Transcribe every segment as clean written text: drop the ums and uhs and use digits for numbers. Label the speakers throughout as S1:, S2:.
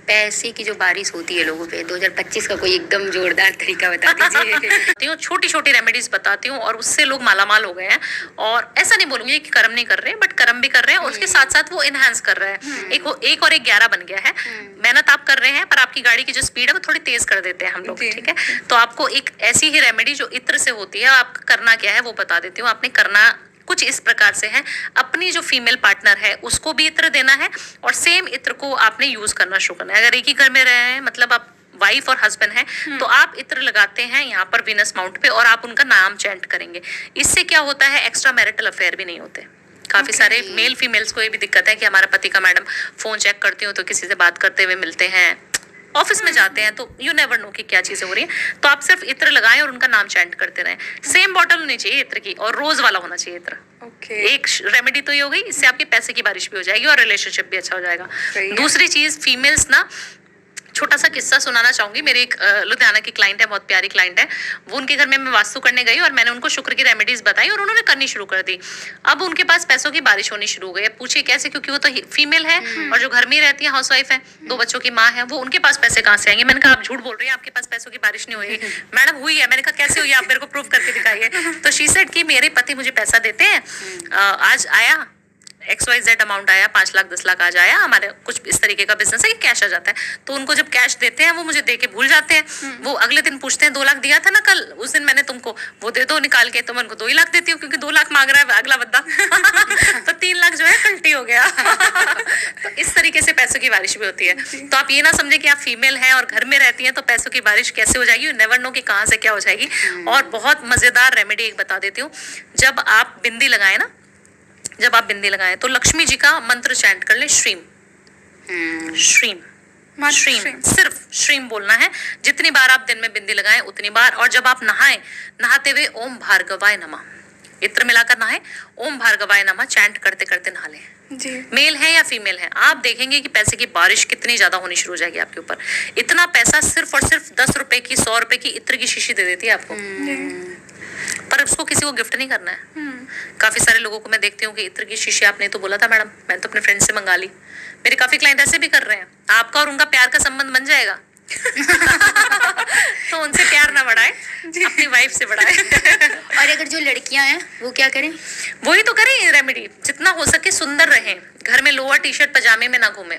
S1: पैसे की जो बारिश होती है लोगों पे, 2025 का कोई एकदम जोरदार तरीका बता दीजिए।
S2: छोटी छोटी रेमेडीज बताती हूँ और उससे लोग मालामाल हो गए हैं। और ऐसा नहीं बोलूंगी कि कर्म नहीं कर रहे, बट कर्म भी कर रहे हैं और उसके साथ साथ वो इनहेंस कर रहे हैं। एक और एक 11 बन गया है। मेहनत आप कर रहे हैं पर आपकी गाड़ी की जो स्पीड है वो थोड़ी तेज कर देते हैं हम लोग, ठीक है। तो आपको एक ऐसी ही रेमेडी जो इत्र से होती है, आपका करना क्या है वो बता देती हूँ। आपने करना कुछ इस प्रकार से है, अपनी जो फीमेल पार्टनर है उसको भी इत्र देना है और सेम इत्र को आपने यूज करना शुरू करना है। अगर एक ही घर में रहे हैं, मतलब आप वाइफ और हस्बैंड है, तो आप इत्र लगाते हैं यहाँ पर वीनस माउंट पे और आप उनका नाम चैंट करेंगे। इससे क्या होता है, एक्स्ट्रा मैरिटल अफेयर भी नहीं होते। काफी सारे मेल फीमेल्स को ये भी दिक्कत है कि हमारा पति का मैडम फोन चेक करती हूँ तो किसी से बात करते हुए मिलते हैं, ऑफिस में जाते हैं, तो यू नेवर नो कि क्या चीजें हो रही है। तो आप सिर्फ इत्र लगाएं और उनका नाम चैंट करते रहें। सेम बॉटल होनी चाहिए इत्र की और रोज वाला होना चाहिए इत्र। एक रेमेडी तो ये हो गई, इससे आपके पैसे की बारिश भी हो जाएगी और रिलेशनशिप भी अच्छा हो जाएगा। दूसरी चीज, फीमेल्स ना, छोटा सा किस्सा सुनाना चाहूंगी। मेरी एक लुधियाना की क्लाइंट है, बहुत प्यारी क्लाइंट है। वो उनके घर में मैं वास्तु करने गई और मैंने उनको शुक्र की रेमेडीज बताई और उन्होंने करनी शुरू कर दी। अब उनके पास पैसों की बारिश होनी शुरू हो गई। पूछिए कैसे, क्योंकि वो तो फीमेल है और जो घर में ही रहती है, हाउसवाइफ है, 2 बच्चों की माँ है, वो उनके पास पैसे कहाँ से आएंगे। मैंने कहा आप झूठ बोल रही हैं, आपके पास पैसों की बारिश नहीं हुई। मैडम हुई है। मैंने कहा कैसे हुई, आप मेरे को प्रूव करके दिखाइए। तो शी सेड कि मेरे पति मुझे पैसा देते हैं, आज आया XYZ अमाउंट आया, 5 लाख 10 लाख आज आया, हमारे कुछ इस तरीके का बिजनेस है कि कैश आ जाता है। तो उनको जब कैश देते हैं वो मुझे दे के भूल जाते हैं। वो अगले दिन पूछते हैं 2 लाख दिया था ना कल, उस दिन मैंने तुमको, वो दे दो निकाल के। तो मैं उनको 2 ही लाख देती हूँ क्योंकि 2 लाख मांग रहा है अगला बंदा। तो 3 लाख जो है कल्टी हो गया। तो इस तरीके से पैसों की बारिश भी होती है। तो आप ये ना समझे कि आप फीमेल हैं और घर में रहती हैं तो पैसों की बारिश कैसे हो जाएगी, नेवर नो कि कहाँ से क्या हो जाएगी। और बहुत मजेदार रेमेडी एक बता देती हूँ। जब आप बिंदी लगाए ना, जब आप बिंदी लगाएं तो लक्ष्मी जी का मंत्र चैंट कर ले, श्रीम श्रीम श्रीम, सिर्फ श्रीम बोलना है। जितनी बार आप दिन में बिंदी लगाएं उतनी बार। और जब आप नहाएं, नहाते हुए ओम भार्गवाय नमः इत्र मिलाकर नहाएं, ओम भार्गवाय नमः चैंट करते करते नहा लें। मेल है या फीमेल है, आप देखेंगे कि पैसे की बारिश कितनी ज्यादा होनी शुरू हो जाएगी आपके ऊपर। इतना पैसा सिर्फ और सिर्फ 10 रुपए की, 100 रुपए की इत्र की शीशी दे देती है आपको। पर उसको किसी को गिफ्ट नहीं करना है। काफी सारे लोगों को मैं देखती हूँ कि इत्र की शीशी, आपने तो बोला था मैडम, मैं तो अपने फ्रेंड से मंगा ली। मेरे काफी क्लाइंट ऐसे भी कर रहे हैं। आपका और उनका प्यार का संबंध बन जाएगा। तो उनसे प्यार ना बढ़ाए, अपनी वाइफ से बढ़ाए।
S1: और अगर जो लड़कियां हैं वो क्या करें?
S2: वही तो करें रेमेडी, जितना हो सके सुंदर रहें, घर में लोअर टी शर्ट पजामे में ना घूमे।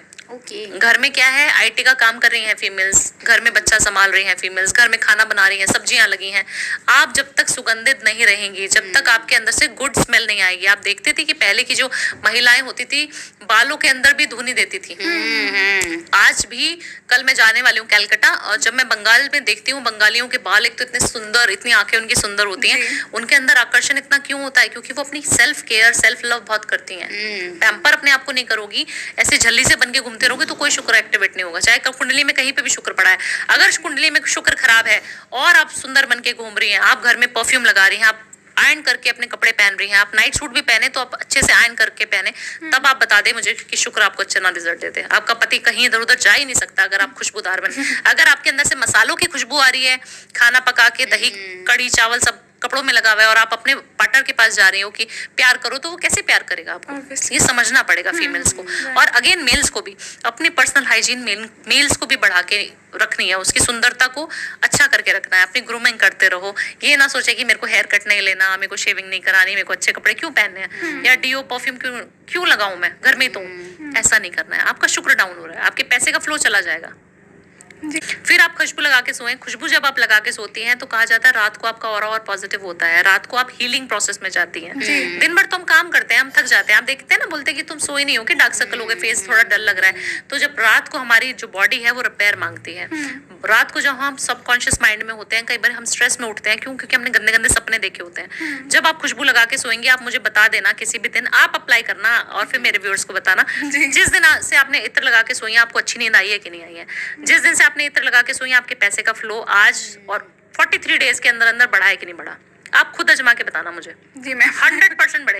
S2: घर में क्या है, IT का काम कर रही हैं फीमेल्स, घर में बच्चा संभाल रही हैं फीमेल्स, घर में खाना बना रही हैं, सब्जियां लगी हैं। आप जब तक सुगंधित नहीं रहेंगी, जब तक आपके अंदर से गुड स्मेल नहीं आएगी। आप देखते थे कि पहले की जो महिलाएं होती थी बालों के अंदर भी धुनी देती थी। आज भी, कल मैं जाने वाली हूँ कैलकाटा, और जब मैं बंगाल में देखती हूँ बंगालियों के बाल एक तो इतने सुंदर, इतनी आंखें उनकी सुंदर होती हैं, उनके अंदर आकर्षण इतना क्यों होता है? क्योंकि वो अपनी सेल्फ केयर, सेल्फ लव बहुत करती हैं। पैम्पर अपने आप को नहीं करोगी, ऐसे झल्ली से बन के घूमते रहोगे तो कोई शुक्र एक्टिवेट नहीं होगा। चाहे कुंडली में कहीं पे भी शुक्र पड़ा है, अगर कुंडली में शुक्र खराब है और आप सुंदर बन के घूम रही हैं, आप घर में परफ्यूम लगा रही हैं, आप आयरन करके अपने कपड़े पहन रही हैं, आप नाइट सूट भी पहने तो आप अच्छे से आयरन करके पहने, तब आप बता दे मुझे कि शुक्र आपको अच्छा ना रिजल्ट देते हैं। आपका पति कहीं इधर उधर जा ही नहीं सकता अगर आप खुशबूदार बने। अगर आपके अंदर से मसालों की खुशबू आ रही है, खाना पका के दही कड़ी चावल सब कपड़ों में लगा हुआ है, और आप अपने पार्टनर के पास जा रही हो कि प्यार करो, तो वो कैसे प्यार करेगा आपको? ये समझना पड़ेगा फीमेल्स को। और अगेन मेल्स को भी अपनी पर्सनल हाइजीन मेल्स को भी बढ़ा के रखनी है, उसकी सुंदरता को अच्छा करके रखना है। अपनी ग्रूमिंग करते रहो, ये ना सोचे कि मेरे को हेयर कट नहीं लेना, मेरे को शेविंग नहीं करानी, मेरे को अच्छे कपड़े क्यों पहनने हैं, या डीओ परफ्यूम क्यों लगाऊं मैं घर में, तो ऐसा नहीं करना है। आपका शुक्र डाउन हो रहा है, आपके पैसे का फ्लो चला जाएगा। फिर आप खुशबू लगा के सोएं। खुशबू जब आप लगा के सोती हैं तो कहा जाता है रात को आपका ऑरा और पॉजिटिव होता है, रात को आप हीलिंग प्रोसेस में जाती हैं। दिन भर तो हम काम करते हैं, हम थक जाते हैं, आप देखते हैं ना, बोलते हैं कि तुम सोई नहीं हो, कि डार्क सर्कल हो गए, फेस थोड़ा डल लग रहा है। तो जब रात को हमारी जो बॉडी है वो रिपेयर मांगती है। रात को जब हम सबकॉन्शियस माइंड में होते हैं, कई बार हम स्ट्रेस में उठते हैं, क्यों? क्योंकि हमने गंदे गंदे सपने देखे होते हैं। जब आप खुशबू लगा के सोएंगे, आप मुझे बता देना किसी भी दिन, आप अप्लाई करना और फिर मेरे व्यूअर्स को बताना जिस दिन से आपने इत्र लगा के सोई, आपको अच्छी नींद आई है कि नहीं आई है। जिस दिन से आपने इत्र लगा के सोई, आपके पैसे का फ्लो आज और 43 डेज के अंदर अंदर बढ़ा है कि नहीं बढ़ा, आप खुद आजमा के बताना मुझे। जी मैं 100% बढ़े।